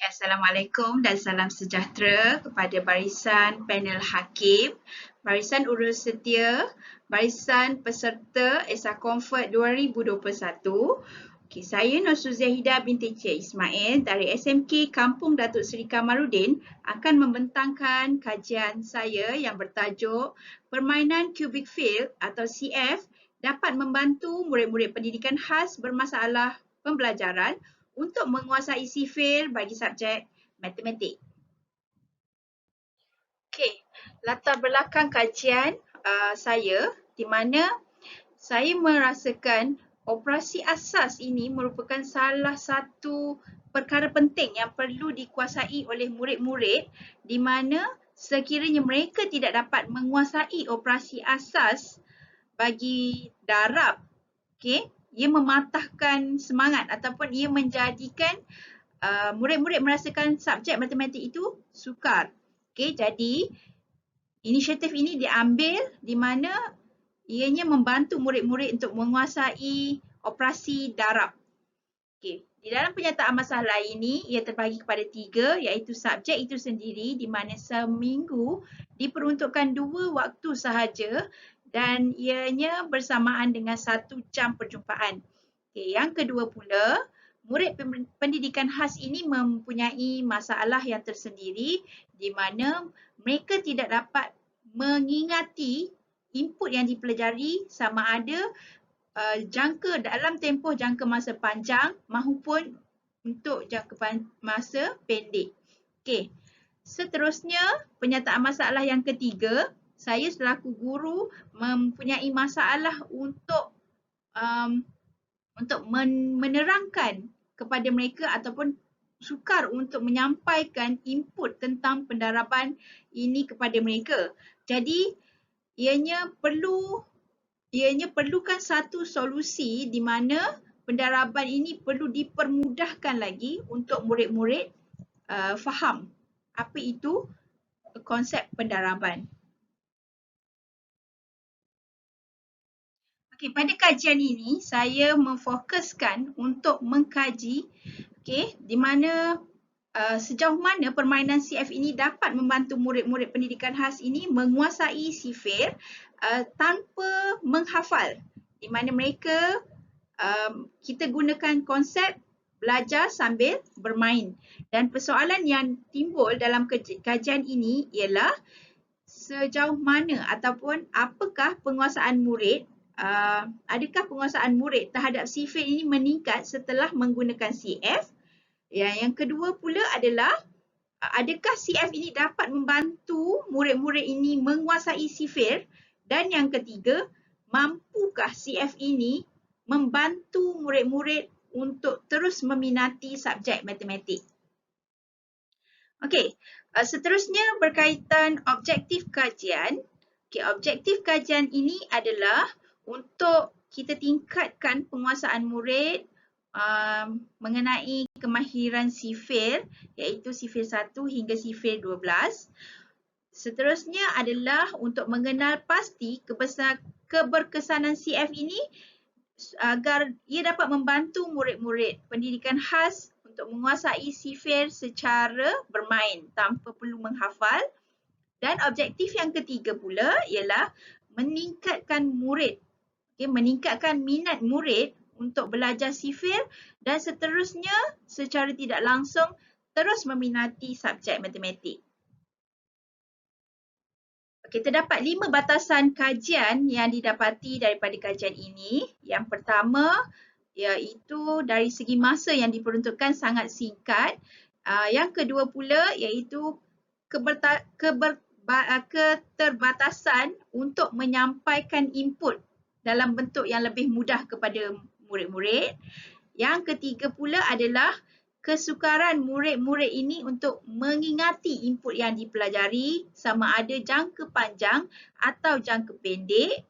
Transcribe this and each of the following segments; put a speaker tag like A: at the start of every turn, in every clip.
A: Assalamualaikum dan salam sejahtera kepada barisan panel hakim, barisan urus setia, barisan peserta ESA Comfort 2021. Saya Nur Suziahidah binti Cik Ismail dari SMK Kampung Datuk Seri Kamarudin akan membentangkan kajian saya yang bertajuk Permainan Cubic Field atau CF dapat membantu murid-murid pendidikan khas bermasalah pembelajaran untuk menguasai sifil bagi subjek matematik. Okey, latar belakang kajian saya di mana saya merasakan operasi asas ini merupakan salah satu perkara penting yang perlu dikuasai oleh murid-murid di mana sekiranya mereka tidak dapat menguasai operasi asas bagi darab, okey, ia mematahkan semangat ataupun ia menjadikan murid-murid merasakan subjek matematik itu sukar. Okey, jadi inisiatif ini diambil di mana ianya membantu murid-murid untuk menguasai operasi darab. Okey, di dalam penyataan masalah ini ia terbahagi kepada 3 iaitu subjek itu sendiri di mana seminggu diperuntukkan 2 waktu sahaja dan ianya bersamaan dengan 1 jam perjumpaan. Okey, yang kedua pula, murid pendidikan khas ini mempunyai masalah yang tersendiri di mana mereka tidak dapat mengingati input yang dipelajari sama ada dalam tempoh jangka masa panjang maupun untuk jangka masa pendek. Okey. Seterusnya, penyataan masalah yang ketiga, saya selaku guru mempunyai masalah untuk menerangkan kepada mereka ataupun sukar untuk menyampaikan input tentang pendaraban ini kepada mereka. Jadi, ianya perlukan satu solusi di mana pendaraban ini perlu dipermudahkan lagi untuk murid-murid faham apa itu konsep pendaraban. Okey, pada kajian ini saya memfokuskan untuk mengkaji di mana sejauh mana permainan CF ini dapat membantu murid-murid pendidikan khas ini menguasai sifir tanpa menghafal, di mana mereka kita gunakan konsep belajar sambil bermain. Dan persoalan yang timbul dalam kajian ini ialah sejauh mana ataupun apakah penguasaan murid adakah penguasaan murid terhadap sifir ini meningkat setelah menggunakan CF. Yang kedua pula adalah adakah CF ini dapat membantu murid-murid ini menguasai sifir, dan yang ketiga, mampukah CF ini membantu murid-murid untuk terus meminati subjek matematik. Okey, seterusnya berkaitan objektif kajian. Objektif kajian ini adalah untuk kita tingkatkan penguasaan murid mengenai kemahiran sifir iaitu sifir 1 hingga sifir 12. Seterusnya adalah untuk mengenal pasti keberkesanan CF ini agar ia dapat membantu murid-murid pendidikan khas untuk menguasai sifir secara bermain tanpa perlu menghafal. Dan objektif yang ketiga pula ialah meningkatkan minat murid untuk belajar sifir dan seterusnya secara tidak langsung terus meminati subjek matematik. Terdapat 5 batasan kajian yang didapati daripada kajian ini. Yang pertama iaitu dari segi masa yang diperuntukkan sangat singkat. Yang kedua pula iaitu keterbatasan untuk menyampaikan input dalam bentuk yang lebih mudah kepada murid-murid. Yang ketiga pula adalah kesukaran murid-murid ini untuk mengingati input yang dipelajari sama ada jangka panjang atau jangka pendek.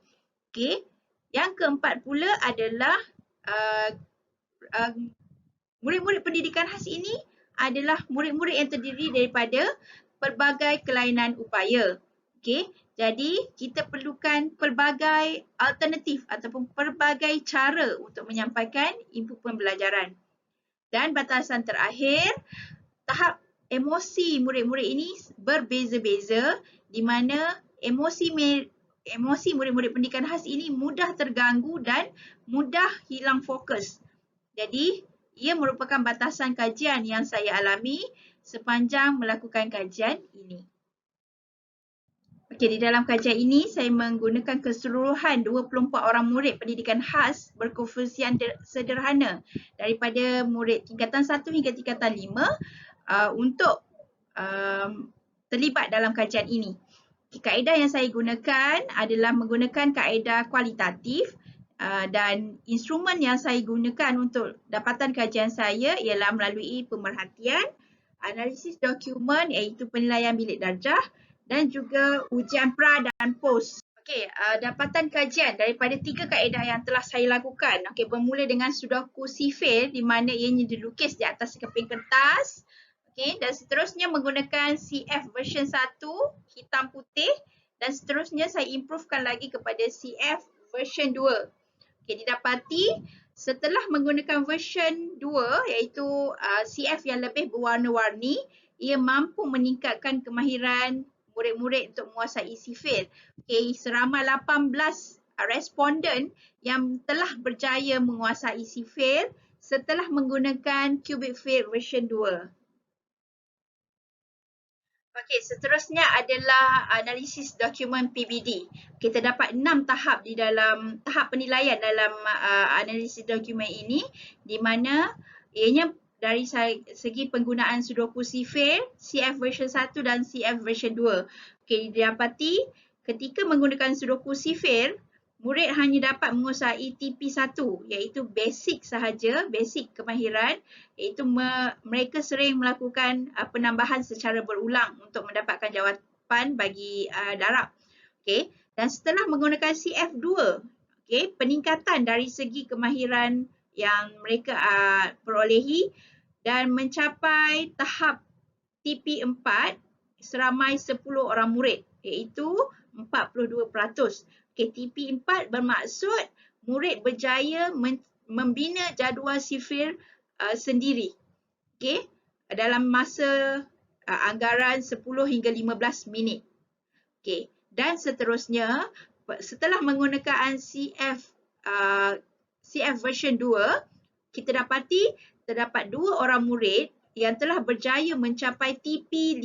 A: Okey. Yang keempat pula adalah murid-murid pendidikan khas ini adalah murid-murid yang terdiri daripada pelbagai kelainan upaya. Okey. Jadi, kita perlukan pelbagai alternatif ataupun pelbagai cara untuk menyampaikan input pembelajaran. Dan batasan terakhir, tahap emosi murid-murid ini berbeza-beza, di mana emosi murid-murid pendidikan khas ini mudah terganggu dan mudah hilang fokus. Jadi, ia merupakan batasan kajian yang saya alami sepanjang melakukan kajian ini. Okey, di dalam kajian ini saya menggunakan keseluruhan 24 orang murid pendidikan khas berkoefisien sederhana daripada murid tingkatan 1 hingga tingkatan 5 untuk terlibat dalam kajian ini. Kaedah yang saya gunakan adalah menggunakan kaedah kualitatif dan instrumen yang saya gunakan untuk dapatan kajian saya ialah melalui pemerhatian, analisis dokumen iaitu penilaian bilik darjah dan juga ujian pra dan pos. Okey, dapatan kajian daripada 3 kaedah yang telah saya lakukan. Okey, bermula dengan sudoku sifil di mana ianya dilukis di atas keping kertas. Okey, dan seterusnya menggunakan CF version 1 hitam putih dan seterusnya saya improvekan lagi kepada CF version 2. Okey, didapati setelah menggunakan version 2 iaitu CF yang lebih berwarna-warni, ia mampu meningkatkan kemahiran murid-murid untuk menguasai sifil. Okey, seramai 18 responden yang telah berjaya menguasai sifil setelah menggunakan cubic field version 2. Okey, seterusnya adalah analisis dokumen PBD. Kita dapat 6 tahap di dalam tahap penilaian dalam analisis dokumen ini, di mana ianya dari segi penggunaan sudoku sifil, CF version 1 dan CF version 2. Okey, didapati ketika menggunakan sudoku sifil, murid hanya dapat menguasai TP1 iaitu basic sahaja, basic kemahiran, iaitu mereka sering melakukan penambahan secara berulang untuk mendapatkan jawapan bagi darab. Okey, dan setelah menggunakan CF2, okey, peningkatan dari segi kemahiran yang mereka perolehi dan mencapai tahap TP4 seramai 10 orang murid iaitu 42%. Okey, TP4 bermaksud murid berjaya membina jadual sifil sendiri. Okey, dalam masa anggaran 10 hingga 15 minit. Okey, dan seterusnya setelah menggunakan CF version 2, kita dapati terdapat 2 orang murid yang telah berjaya mencapai TP5,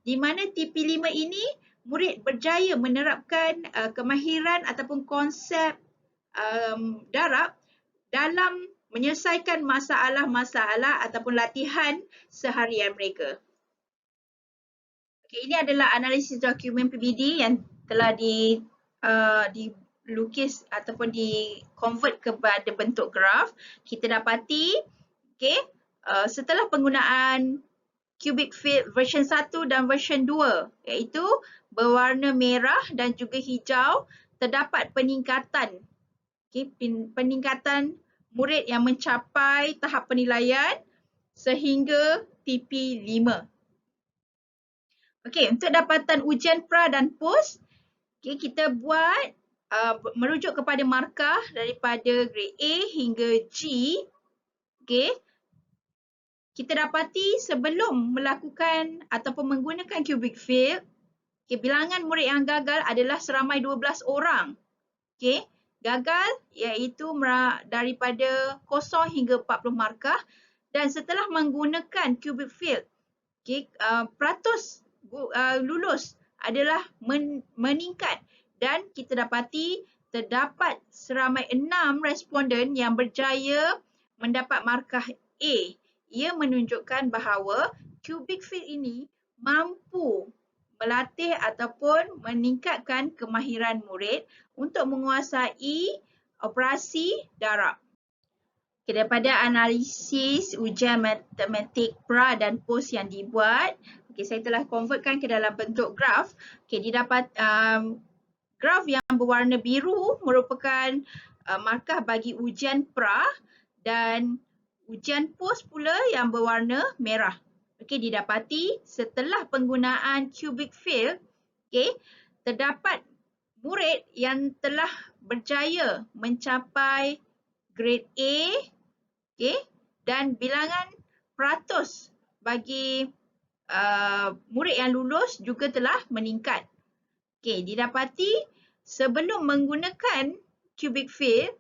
A: di mana TP5 ini murid berjaya menerapkan kemahiran ataupun konsep darab dalam menyelesaikan masalah-masalah ataupun latihan seharian mereka. Okey, ini adalah analisis dokumen PBD yang telah dilukis ataupun di-convert kepada bentuk graf. Kita dapati, okey, setelah penggunaan cubic field version 1 dan version 2 iaitu berwarna merah dan juga hijau, terdapat peningkatan. Okay, peningkatan murid yang mencapai tahap penilaian sehingga TP5. Okey, untuk dapatan ujian pra dan pos, okay, kita buat merujuk kepada markah daripada grade A hingga G. Okey, kita dapati sebelum melakukan ataupun menggunakan cubic field, okay, bilangan murid yang gagal adalah seramai 12 orang. Okey, gagal iaitu daripada 0 hingga 40 markah, dan setelah menggunakan cubic field, okay, peratus lulus adalah meningkat dan kita dapati terdapat seramai 6 responden yang berjaya mendapat markah A. Ia menunjukkan bahawa cubic field ini mampu melatih ataupun meningkatkan kemahiran murid untuk menguasai operasi darab. Okay, daripada analisis ujian matematik pra dan pos yang dibuat, okay, saya telah convertkan ke dalam bentuk graf. Okay, didapat graf yang berwarna biru merupakan markah bagi ujian pra dan ujian pos pula yang berwarna merah. Okey, didapati setelah penggunaan cubic field, okey, terdapat murid yang telah berjaya mencapai grade A, okey, dan bilangan peratus bagi murid yang lulus juga telah meningkat. Okey, didapati sebelum menggunakan cubic field,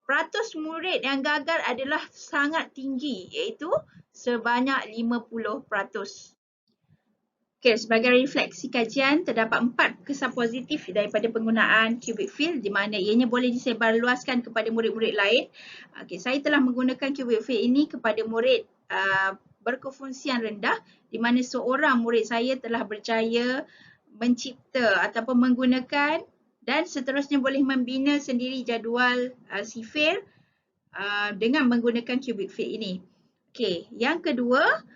A: peratus murid yang gagal adalah sangat tinggi, iaitu sebanyak 50%. Okey, sebagai refleksi kajian, terdapat 4 kesan positif daripada penggunaan cubic field di mana ianya boleh disebarluaskan kepada murid-murid lain. Okey, saya telah menggunakan cubic field ini kepada murid berkefungsian rendah di mana seorang murid saya telah berjaya mencipta ataupun menggunakan dan seterusnya boleh membina sendiri jadual sifir dengan menggunakan cubic field ini. Okey, yang kedua,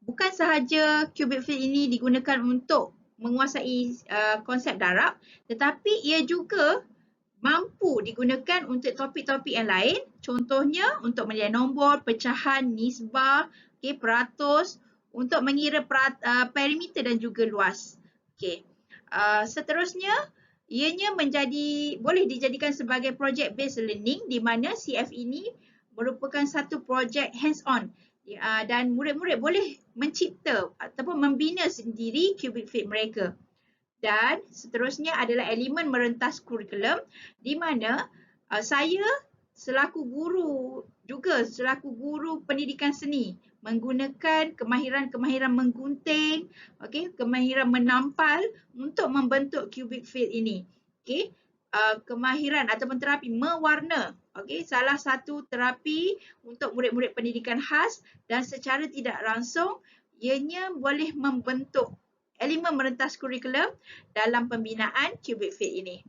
A: bukan sahaja cubic field ini digunakan untuk menguasai konsep darab, tetapi ia juga mampu digunakan untuk topik-topik yang lain. Contohnya untuk menilai nombor, pecahan, nisbah, okay, peratus, untuk mengira perimeter dan juga luas. Okay. Seterusnya, ianya boleh dijadikan sebagai project based learning di mana CF ini merupakan satu projek hands-on dan murid-murid boleh mencipta ataupun membina sendiri cubic field mereka. Dan seterusnya adalah elemen merentas kurikulum di mana saya selaku guru pendidikan seni menggunakan kemahiran menggunting, okay, kemahiran menampal untuk membentuk cubic field ini. Okay. Kemahiran ataupun terapi mewarna, okay, salah satu terapi untuk murid-murid pendidikan khas dan secara tidak langsung ianya boleh membentuk elemen merentas kurikulum dalam pembinaan cubic field ini.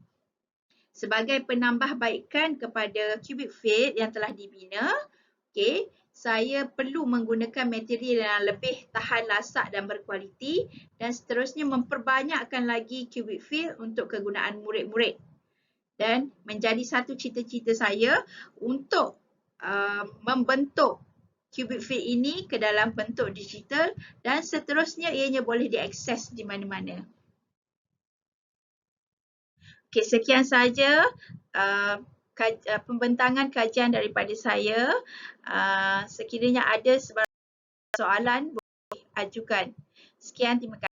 A: Sebagai penambahbaikan kepada cubic field yang telah dibina, okay, saya perlu menggunakan material yang lebih tahan lasak dan berkualiti dan seterusnya memperbanyakkan lagi cubic field untuk kegunaan murid-murid. Dan menjadi satu cita-cita saya untuk membentuk cubic field ini ke dalam bentuk digital dan seterusnya ianya boleh diakses di mana-mana. Okey, sekian saja pembentangan kajian daripada saya. Sekiranya ada soalan boleh ajukan. Sekian, terima kasih.